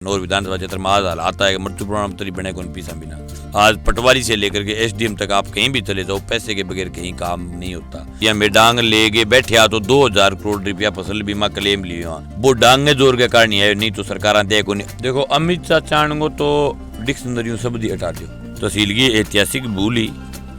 नौर विधानसभा क्षेत्र में आज हालात है कि मृत्यु प्रमाण पत्र बने को पीसा बिना। आज पटवारी से लेकर के एसडीएम तक आप कहीं भी चले जाओ, पैसे के बगैर कहीं काम नहीं होता। या मैं डांग लेके बैठे तो 2000 करोड़ रुपया फसल बीमा क्लेम लिए वो डांगे जोर के कारण है, नहीं तो सरकार देखो नहीं। देखो अमित शाह चाणगो तो डिक्शनरी शब्द हटा दो, तहसील की ऐतिहासिक भूल ही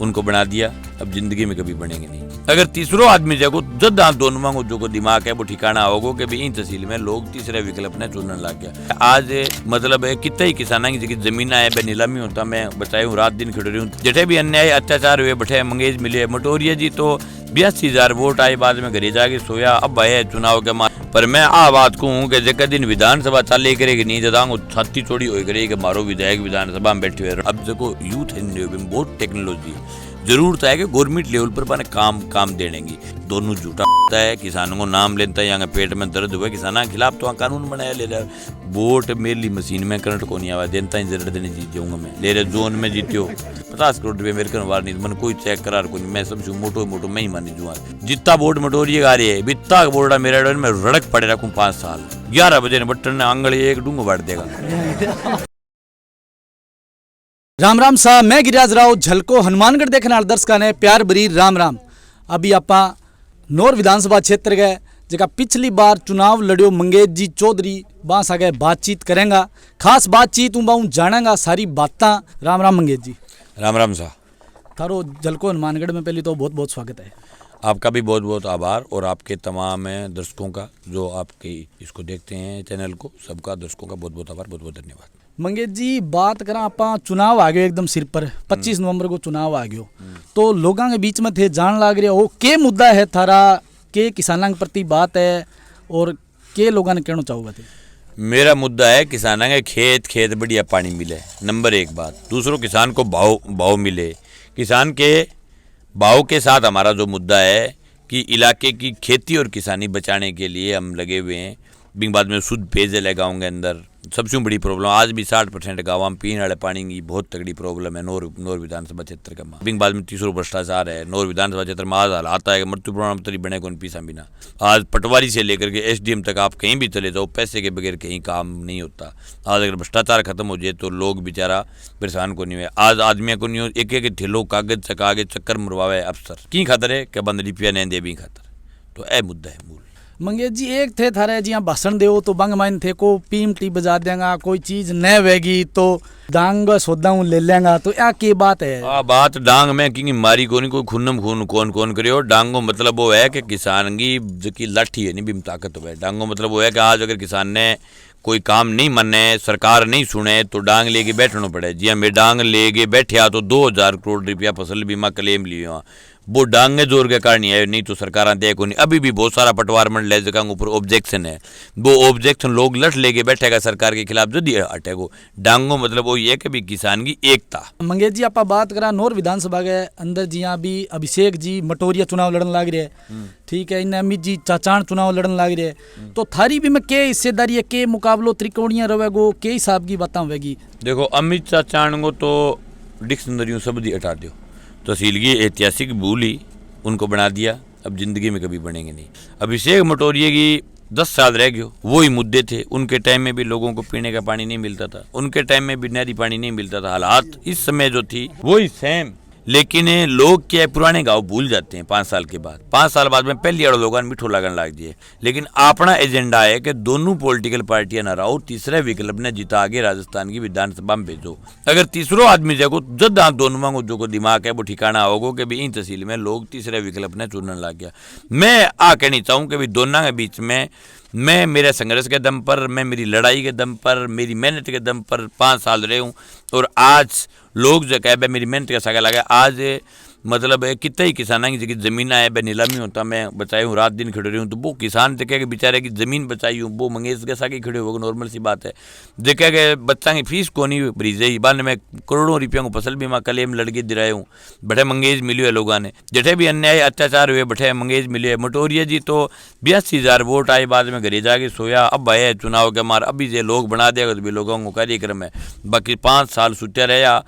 उनको बना दिया, अब जिंदगी में कभी बनेंगे नहीं। अगर तीसरो आदमी जागो जब आप दोनों मांगो जो को दिमाग है वो ठिकाना होगा कि इन तहसील में लोग तीसरे विकल्प ने चुनने लग गया। आज मतलब है कितने ही किसानों की जमीन है बे नीलामी होता, मैं बताया हूँ रात दिन खड़े रही हूँ। जठे भी अन्याय अत्याचार हुए बैठे मंगेज मिले मटोरिया जी तो 82,000 वोट आए, बाद में घरे जाके सोया। अब है चुनाव के पर मैं आ बात कहूँ कि जगह दिन विधानसभा चाले करेगी नहीं जदांग छाती चौड़ी हो करेगी कि मारो विधायक विधानसभा में बैठे हुए। अब देखो यूथ है बहुत टेक्नोलॉजी जरूरत है कि गवर्नमेंट लेवल पर बने काम देने की। दोनों झूठा है, किसानों को नाम लेता है, यहाँ पेट में दर्द हुआ किसानों के खिलाफ तो कानून बनाया ले रहा है। वोट मेरी मशीन में करंट को नहीं आवा जनता ही जरूरत नहीं जीत जाऊंगा मैं ले रहे जोन में जीत्यो 50 करोड़ रुपये मेरे वार नहीं मन कोई चेक करार को नहीं। मैं समझू मोटो मैं ही मानी जुआ जितना वोट मटोरिए गा रही है बित्ता बोर्डा मेरा में रड़क पड़े रखूँ 5 साल 11 बजे बट्टन ने आंगली एक डूंगो बांट देगा। राम राम साहब, मैं गिरिराज राव झलको हनुमानगढ़ देखने वाले दर्शकों ने प्यार भरी राम राम। अभी आप नौर विधानसभा क्षेत्र के जगह पिछली बार चुनाव लड़ियो मंगेश जी चौधरी बांस आगे बातचीत करेंगे, खास बातचीत हूँ जानेगा सारी बातें। राम राम मंगेश जी। राम राम साहब। थारो झलको हनुमानगढ़ में पहले तो बहुत बहुत स्वागत है। आपका भी बहुत बहुत आभार और आपके तमाम दर्शकों का जो आपके इसको देखते हैं चैनल को, सबका दर्शकों का बहुत बहुत आभार, बहुत बहुत धन्यवाद। मंगेश जी बात करा आप चुनाव आ गयो एकदम सिर पर 25 नवंबर को चुनाव आ गयो तो लोगों के बीच में थे जान लाग रहे हो के मुद्दा है थारा, के किसानों के प्रति बात है और के लोगों ने कहना चाहोगे थे? मेरा मुद्दा है किसानों के खेत बढ़िया पानी मिले, नंबर एक बात। दूसरों किसान को भाव मिले। किसान के भाव के साथ हमारा जो मुद्दा है कि इलाके की खेती और किसानी बचाने के लिए हम लगे हुए हैं। बिंग बाद में शुद्ध पेयजल है गाँव के अंदर, सबसे बड़ी प्रॉब्लम आज भी 60% गाँव में पीने वाले पानी की बहुत तगड़ी प्रॉब्लम है नौर विधानसभा क्षेत्र का। बिंग बाद में तीसरो भ्रष्टाचार है नौर विधानसभा क्षेत्र में। आज हालात है कि मृत्यु प्रमाण पत्र बने को पीसा बिना। आज पटवारी से लेकर के एसडीएम तक आप कहीं भी चले जाओ, पैसे के बगैर कहीं काम नहीं होता। आज अगर भ्रष्टाचार खत्म हो जाए तो लोग बेचारा परेशान को नहीं हुए। आज आदमियों को नहीं हो एक ठेलो कागज चका के चक्कर मरवावे अफसर की खातर है कि बंद रुपया नहीं दे भी खातर, तो यह मुद्दा है मूल। मंगेश जी एक थे थारे जी भाषण दो तो बंग माइन थे को पीमटी बजा देगा, कोई चीज न वेगी तो डांग सौदा ले लेंगा, तो या की बात है? बात डांग में कि मारी कोनी कोई खूनम खून कौन करियो। डांगो मतलब वो है कि किसान की लाठी है नहीं भी ताकत हो। डांगो मतलब वो है कि आज अगर किसान ने कोई काम नहीं माने, सरकार नहीं सुने तो डांग लेके बैठना पड़े। जी मैं डांग लेके बैठा तो 2000 करोड़ रुपया फसल बीमा क्लेम लिए वो डांगे जोर के कारण है, नहीं तो सरकार देखो नहीं। अभी भी बहुत सारा पटवार मंडल है जगह ऊपर ऑब्जेक्शन है, वो ऑब्जेक्शन लोग लट लेके बैठेगा सरकार के खिलाफ जल्दी हटेगो। डांगो मतलब वो ये कि भी किसान की एकता। मंगेश जी आप बात करा नौर विधानसभा के अंदर जी भी अभिषेक जी मटोरिया चुनाव लड़न लाग रहे हैं, ठीक है, इन अमित जी चाचान चुनाव लड़न लाग रहे हैं, तो थारी भी में के हिस्सेदारी है, के मुकाबलो त्रिकोणिया रहेगो, के हिसाब की बातें होगी? देखो अमित चाचान को तो डिक्शनरी शब्द हटा दो, तहसील की ऐतिहासिक भूल ही उनको बना दिया, अब जिंदगी में कभी बनेंगे नहीं। अभिषेक मटोरिया की 10 साल रह गए, वही मुद्दे थे। उनके टाइम में भी लोगों को पीने का पानी नहीं मिलता था, उनके टाइम में भी नहरी पानी नहीं मिलता था। हालात इस समय जो थी वही सेम, लेकिन लोग क्या पुराने गाँव भूल जाते हैं 5 साल के बाद। 5 साल बाद में पहली अड़ लोगों मिठो लगन लग दिए। लेकिन अपना एजेंडा है कि दोनों पॉलिटिकल पार्टियां न रहो, तीसरे विकल्प ने जिता आगे राजस्थान की विधानसभा में भेजो। अगर तीसरो आदमी जागो जब आप दोनों मांगो जो को दिमाग है वो ठिकाना होगा कि इन तहसील में लोग तीसरे विकल्प ने चुनने लग गया। मैं कहनी चाहूँ कि दोनों के बीच में मैं मेरे संघर्ष के दम पर, मैं मेरी लड़ाई के दम पर, मेरी मेहनत के दम पर 5 साल रहे हूँ और आज लोग जो कह मेरी मेहनत का सगा लगा। आज मतलब कितने ही किसानों की जगह ज़मीन है बे नीलामी होता, मैं बचाई हूँ रात दिन खड़े रही हूँ, तो वो किसान देखे कि बेचारे की ज़मीन बचाई हूँ वो मंगेश के सागे खड़े हो, नॉर्मल सी बात है। देखे कि बच्चा की फीस को नहीं भरीजे बाद में करोड़ों रुपयों को फसल बीमा क्लेम लड़के दिलाए हूँ, बैठे मंगेश मिली है लोगों ने। जठे भी अन्याय अत्याचार हुए बैठे मंगेश मिले। मटोरिया जी तो 82,000 वोट आए, बाद में घरे जाके सोया। अब है चुनाव के मार अभी जे लोग बना देगा तो भी लोगों को कार्यक्रम है। बाकी 5 साल सुत्या रहा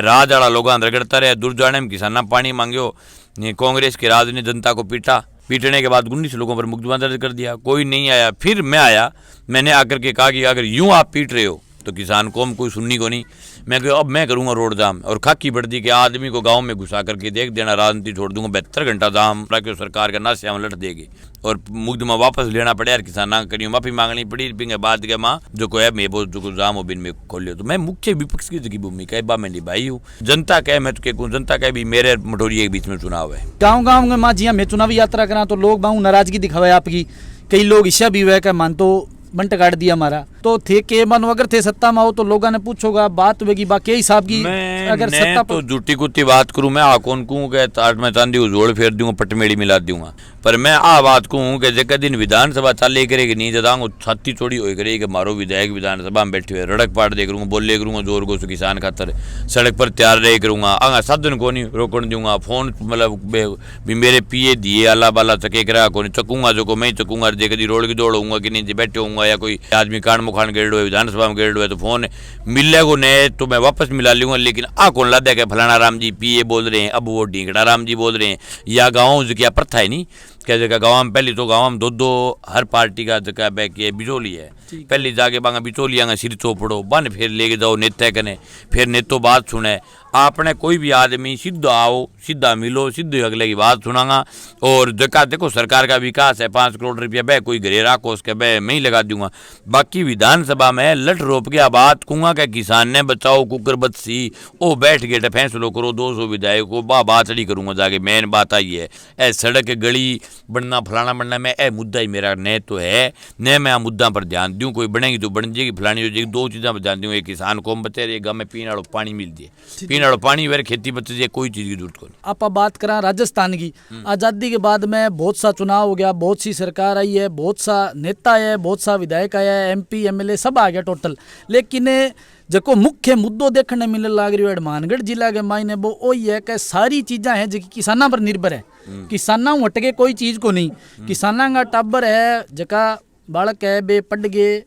राज वाला लोगों रगड़ता रहे, दूर जाने में किसाना पानी मांगो। कांग्रेस के राज ने जनता को पीटा पीटने के बाद 19 लोगों पर मुकदमा दर्ज कर दिया, कोई नहीं आया। फिर मैं आया, मैंने आकर के कहा कि अगर यूं आप पीट रहे हो तो किसान कौम कोई सुननी को नहीं। मैं कहा अब मैं करूंगा रोड जाम, और खाकी बढ़ती के आदमी को गांव में घुसा करके देख देना, राजनीति छोड़ दूंगा, 72 घंटा जाम ताकि सरकार का नाश लट देगी और मुकदमा वापस लेना पड़े यार, किसान ना करियो, माफी मांगनी पड़ी। पिंगे बाद के माँ जो को है मैं वो जो जाम हो बिन में खोल लियो। तो मैं मुख्य विपक्ष की भूमिका है, मैं निभाई हूँ। जनता कहे मैं तो कहूँ, जनता कहे भी मेरे मटोरिये के बीच में चुनाव है। गाँव गाँव में माँ जिया मैं चुनावी यात्रा करा तो लोग बाहू नाराजगी दिखावे आपकी, कई लोग ईशा भी हुआ क्या मान तो बंट काट दिया हमारा, तो थे के मन अगर थे सत्ता में हो तो लोगों ने पूछोगा बात होगी बाकी हिसाब की। मैं अगर सत्ता तो झूठी कुत्ती बात करूं, मैं आकोन कहूँ कि ताट में चांदी को जोड़ फेर दूंगा, पटमेड़ी मिला दूंगा, पर मैं आ बात कहूँ कि जगह दिन विधानसभा चाले करेगी नहीं जदांग छाती चोड़ी हो करेगी कि मारो विधायक विधानसभा में बैठे हुए रड़क पाट दे करूँगा, बोले करूँगा जोर को किसान खातर सड़क पर तैयार रह करूँगा, आगा साधन को नहीं रोकन दूंगा, फोन मतलब भी मेरे पिए दिए अला बाला चके करा को नहीं चकूंगा, जो को मैं चकूंगा, जे कभी रोड की दौड़ूंगा कि नहीं बैठे होऊंगा, या कोई आदमी कान मुखान गेड़ हुए विधानसभा में गेड़ हुए तो फोन मिले को नहीं तो मैं वापस मिला लूंगा। लेकिन आ कौन लादा के फलाना राम जी पीए बोल रहे हैं, अब वो ढींगड़ा राम जी बोल रहे हैं, या गाँव जो क्या प्रथा है नहीं क्या जगह गाँव में पहले तो गाँव में दो हर पार्टी का जगह बैक बिचौली है, पहले जाके बांगा बिचौलियाँ सिर चोपड़ो बन फिर लेके जाओ नेता कने, फिर नेतो बात सुने। आपने कोई भी आदमी सीधा आओ सीधा मिलो सीधे अगले की बात सुनागा। और जगह देखो सरकार का विकास है, 5 करोड़ रुपया बह कोई घरे राखो उसके बह मैं ही लगा दूंगा। बाकी विधानसभा में लट रोप के बात कहूँगा कि किसान ने बचाओ कुकर बदसी ओ बैठ के फैसलो करो 200 विधायक को बात अड़ी करूँगा जाके। मेन बात आई है ए सड़क गली बनना फलाना बनना में ए मुद्दा ही मेरा न तो है न मैं मुद्दा पर ध्यान दूँ, कोई बनेगी तो बन जाएगी फलानी हो जाएगी, 2 चीज़ों पर ध्यान दूँ, एक किसान कौम बचे रहे गाँव में पीने वाला पानी मिल जाए, पीने वाला पानी वेर खेती बचे जाए, कोई चीज़ की जरूरत को नहीं। आप बात करा राजस्थान की, आज़ादी के बाद में बहुत सा चुनाव हो गया, बहुत सी सरकार आई है, बहुत सा नेता है, बहुत सा विधायक आया है, MP MLA सब आ गया टोटल, लेकिन जो मुख्य मुद्दों देखने मिलने लग रही है हनुमानगढ़ जिला के मायने वो ही है कि सारी चीज़ा है जो किसाना पर निर्भर है, किसाना हटके कोई चीज़ को नहीं, किसाना का टाबर है जका बालक है बे पढ़ गए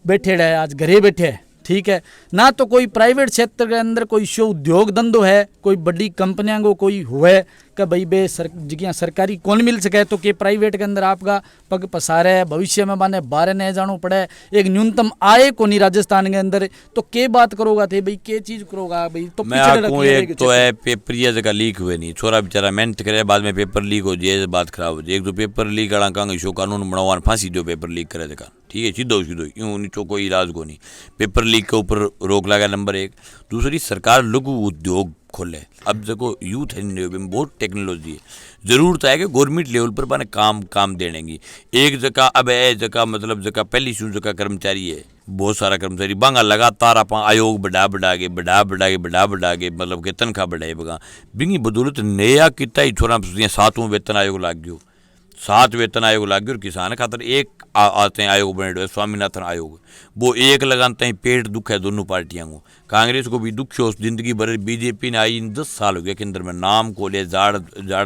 बैठे है आज घरे बैठे है, ठीक है ना, तो कोई प्राइवेट क्षेत्र के अंदर कोई शो उद्योग धंधो है, कोई बड़ी कंपनियां को कोई हुए कि भाई बे जगह सरकारी कौन मिल सके तो के प्राइवेट के अंदर आपका पग पसारे है, भविष्य में बाने बाहर नहीं जाना पड़े, एक न्यूनतम आय को नहीं राजस्थान के अंदर, तो के बात करोगा थे भाई के चीज करोगा भाई। तो मैं आपको एक तो है पेपर जगह लीक हुए नहीं, छोरा बेचारा मेहनत करे बाद में पेपर लीक हो जाए बात खराब हो जाए। एक तो पेपर लीक आड़ा कहेंगे शो कानून बनावा फांसी दो पेपर लीक करे जगह, ठीक है सीधो यूँ नीचो कोई इलाज को नहीं, पेपर लीक के ऊपर रोक लगा नंबर 1। दूसरी सरकार लघु उद्योग खोले, अब देखो यूथ है बहुत टेक्नोलॉजी है, जरूरत है कि गवर्नमेंट लेवल पर बने काम देने की। एक जगह अब है जगह मतलब जगह पहली शू जगह कर्मचारी है बहुत सारा कर्मचारी बांगा लगातार आप आयोग बढ़ा के मतलब के तनख्वाह बढ़ाए बगा बिंगी बदौलत नया कितना ही छोरा 7वां वेतन आयोग लाग गयो, 7 वेतन आयोग लाग गयो और किसान खातर एक आते हैं आयोग बने हुए स्वामीनाथन आयोग, वो एक लगाते हैं पेट दुख है दोनों पार्टियों को, कांग्रेस को भी दुख हो जिंदगी भर, बीजेपी ने आई 10 साल हो गया के अंदर में नाम को ले जाड़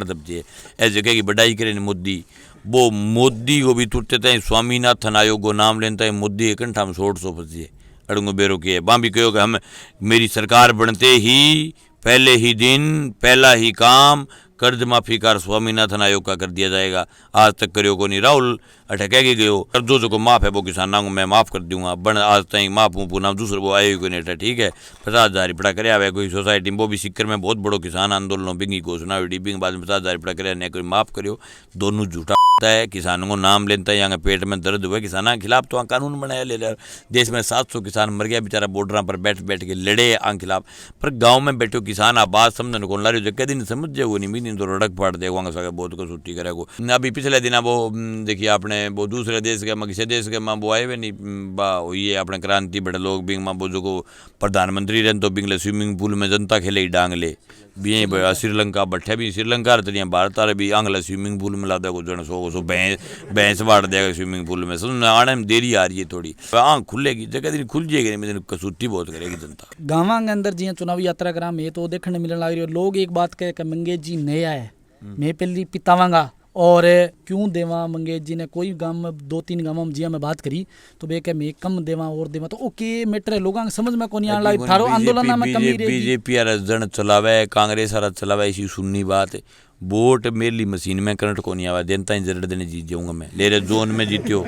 दबजे ऐसी जगह की बढ़ाई करे मोदी, वो मोदी को भी तुरते थे स्वामीनाथन आयोग को नाम लेता है मोदी एक घंटा में 100 फंसिए अड़ंगो बेरो के वहाँ भी कहो कि हम मेरी सरकार बनते ही पहले ही दिन पहला ही काम कर्ज माफी कार स्वामीनाथन आयोग का कर दिया जाएगा, आज तक करियो को नहीं। राहुल अटके के गयो कर्जों जो को माफ है वो किसानों को मैं माफ कर दूंगा, बन आज तक माफ हूँ पुनः दूसरे वो आयोग को नहीं, ठीक है 50,000 रुपया करे आवे कोई सोसाइटी में, वो भी सिक्कर में बहुत बड़ो किसान आंदोलन बिंगी घोषणा हुई बिंग बाद में 50,000 रुपया करे नहीं कोई माफ करियो, दोनों झूठा है। किसानों को नाम लेता है यहाँ पेट में दर्द हुआ किसानों के खिलाफ तो कानून बनाया ले रहा, देश में 700 किसान मर गया बेचारा बॉर्डर पर बैठ के लड़े आं खिलाफ, पर गाँव में बैठो किसान आबाद समझने को ला रही जगह दिन समझ जाए वो नहीं भी तो रड़क फाड़ देगा बहुत को छुट्टी करे को। अभी पिछले दिन वो देखिए आपने वो दूसरे देश के किसी देश के माँ वो आए हुए नहीं बा ये अपने क्रांति बड़े लोग बिंग माँ वो जो को प्रधानमंत्री रहन तो बिंगले स्विमिंग पूल में जनता खेले डांग ले भी श्रीलंका बट्ठे भी श्रीलंका रही भारत आ भी आंगला स्विमिंग पूल में लादा को जन सो भैंस बाढ़ देगा स्विमिंग पूल में समझ आने में देरी आ रही है थोड़ी, आँख खुलेगी जगह दिन खुल जाएगी नहीं कसूती बहुत करेगी जनता। गाँव के अंदर जी चुनावी यात्रा करा मैं तो देखने मिलने लग रही है लोग एक बात कह के मंगेश जी नया है मैं पहली पितावांगा और क्यों देवा मंगेश जी ने कोई गांव में 2-3 गांव में जिया में बात करी तो बे के मैं कम देवा और देवा तो ओके मैटर लोगों समझ में कोनी आन लाग थारो आंदोलन में कमी रही बीजेपी यार जन चलावे कांग्रेस वाला चलावे इसी सुननी बात है। वोट मेरी मशीन में करंट को नहीं आवा जनता ही जरूरत देने जीत जाऊंगा मैं ले रहे जोन में जीत्यो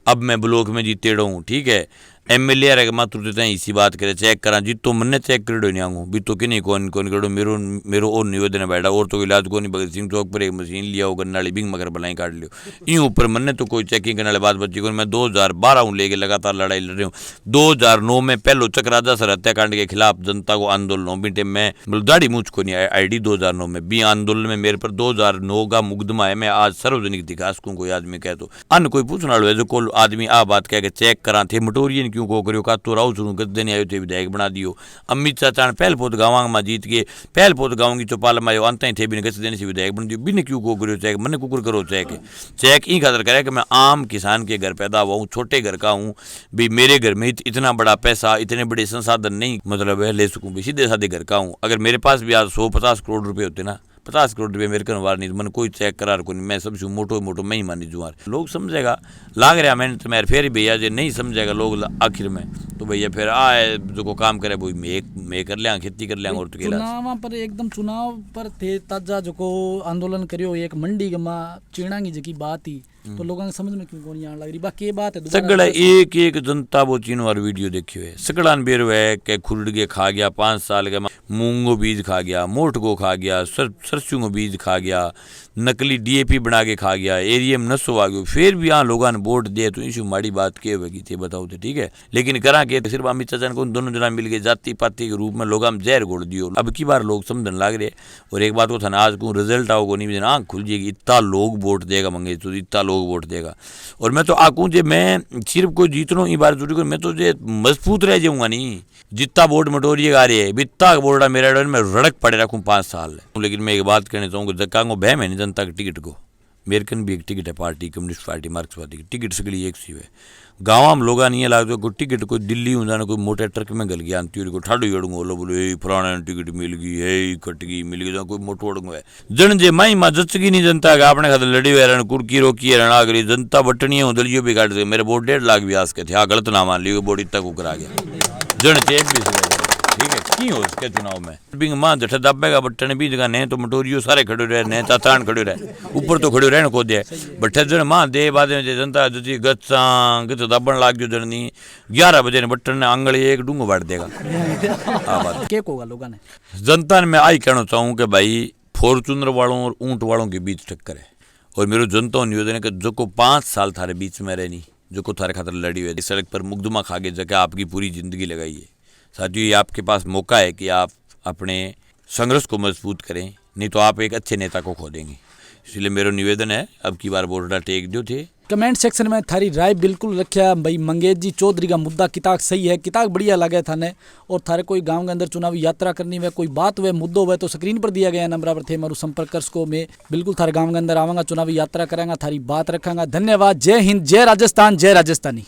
अब मैं ब्लॉक में जीते रहूँ ठीक है एमएलए रहे मात्र देते हैं इसी बात करे चेक करा जितो मन चेक कर नहीं आऊँ भी तो कि नहीं कौन कौन करो मेरो और निवेदन है बैठा और तो इलाज को नहीं भगत सिंह चौक पर एक मशीन लिया हो गन्नाली बिंग मगर बनाई काट लियो यूं ऊपर मन तो कोई चेकिंग करने वाले बात बच्ची को मैं 2012 हूँ लेके लगातार लड़ाई लड़ रही हूँ। 2009 में पहलो चक्राजा सर हत्याकांड के खिलाफ जनता को आंदोलन हो बीटे मैं दाढ़ी मूछ को नहीं आईडी 2009 में भी आंदोलन में मेरे पर 2009 का मुकदमा है। मैं आज सार्वजनिक दिखा सकूँ कोई आदमी कह तो अन्य कोई पूछना है जो को आदमी आ बात कह के चेक करा थे मटोरियन क्यों को करियो का तो राउ सुनू गद्दे नहीं आयो थे विधायक बना दियो अमित चाचा पहल पोत गाँव में जीत के पहल पोत गाँव की चौपाल में आयो अंत थे बिन गस देने से विधायक बन दियो बिन क्यों को करियो चेक मन कुकुर करो चेक ई खातर करे कि मैं आम किसान के घर पैदा हुआ हूँ छोटे घर का हूँ भी मेरे घर में इतना बड़ा पैसा इतने बड़े संसाधन नहीं मतलब ले सकूँ भी सीधे साधे घर का हूँ। अगर मेरे पास भी आज 150 करोड़ रुपए होते ना 50 करोड़ रुपये मेरे कनवार नहीं मन कोई चेक करार को नहीं मैं सबसे मोटो मैं ही मानी जुआर लोग समझेगा लाग रहा मैंने तो मेरे फिर भैया जो नहीं समझेगा लोग आखिर में तो भैया फिर आए जो को काम करे वो मैं कर लिया खेती कर लिया और तो चुनाव पर एकदम चुनाव पर थे ताजा जो को आंदोलन करियो एक मंडी गमा चिड़ांगी जी की बात ही तो लोगों ने समझ में क्यों कोनी आने लग रही बाकी बात है सगड़ा एक एक जनता वो चीन वार वीडियो देखी हुए सगड़ान बेर है के खुरड़ के खा गया 5 साल का मूंगो बीज खा गया मोट को खा गया सरसों को बीज खा गया नकली डीएपी बना के खा गया एरिया में नसो आ गयो फिर भी यहाँ लोगों ने वोट दिए तो इशू माड़ी बात के होगी थी बताओ तो ठीक है। लेकिन करा के सिर्फ अमित चाचा को दोनों जना मिल गए जाति पाति के रूप में लोग हम जहर घोड़ दियो अब की बार लोग समझने लग रहे। और एक बात को था आज को रिजल्ट आओ को नहीं आँख खुल जाएगी इतना लोग वोट देगा मंगे तो इतना लोग वोट देगा। और मैं तो आकूँ जे मैं सिर्फ कोई जीत रहा हूँ बार जुड़ी कर मैं तो जे मजबूत रह जाऊँगा नहीं जितना वोट मटोरिएगा आ रही है बितना वोट मेरा मैं रड़क पड़े रखूँ 5 साल। लेकिन मैं एक बात कहना चाहूँगा जक्का को बह मैंने जनता की टिकट को मेरे कन भी एक टिकट है पार्टी कम्युनिस्ट पार्टी मार्क्सवादी की टिकट सगली एक सी है गाँव में लोग नहीं लागते कोई टिकट कोई दिल्ली हूँ जाना कोई मोटे ट्रक में गल गया अंतियों को ठाडो अड़ूंगा बोलो बोले पुराने टिकट मिल गई है कट गई मिल गई कोई मोटो अड़ूंगा है जन जे माई माँ जचगी नहीं जनता का अपने खाते लड़ी हुए रहना कुर्की रोकी रहना अगर जनता बटनी हूँ दलियो भी काट दे मेरे वोट 1.5 लाख भी आस के थे गलत ना मान ली वोट इतना को करा गया जन चेक भी ठीक है की हो इसके चुनाव में बिंग मां जठ दबेगा बटन भी जगह ने तो मटोरियो सारे खड़े रहे ने चाचान खड़े रहे ऊपर तो खड़े रहे को दे बट्ठे जन मां दे बाद में जनता जति गच्चा गच दबन लाग जो जरनी 11 बजे ने बटन ने आंगली एक डूंगो बांट देगा आ बात के कोगा लोगों ने जनता ने मैं आई कहना चाहूँ कि भाई फॉर्चूनर वालों और ऊंट वालों के बीच टक्कर है। और मेरे जनता निवेदन है कि जो को 5 साल थारे बीच में रहनी जो को थारे खातर लड़ी हुई सड़क पर मुकदमा खा के जगह आपकी पूरी जिंदगी लगाई है साथियों ये आपके पास मौका है कि आप अपने संघर्ष को मजबूत करें नहीं तो आप एक अच्छे नेता को खो देंगे। इसलिए मेरा निवेदन है अब की बार वोट टेक जो थे कमेंट सेक्शन में थारी राय बिल्कुल रखा भाई मंगेश जी चौधरी का मुद्दा किताब सही है किताब बढ़िया लगे थाने और थारे कोई गांव के अंदर चुनावी यात्रा करनी हुए कोई बात हुए मुद्दों हुए तो स्क्रीन पर दिया गया नंबर पर थे मारू संपर्क कर सको मैं बिल्कुल थारे गांव के अंदर आवांगा चुनावी यात्रा करांगा थारी बात रखांगा। धन्यवाद। जय हिंद जय राजस्थान जय राजस्थानी।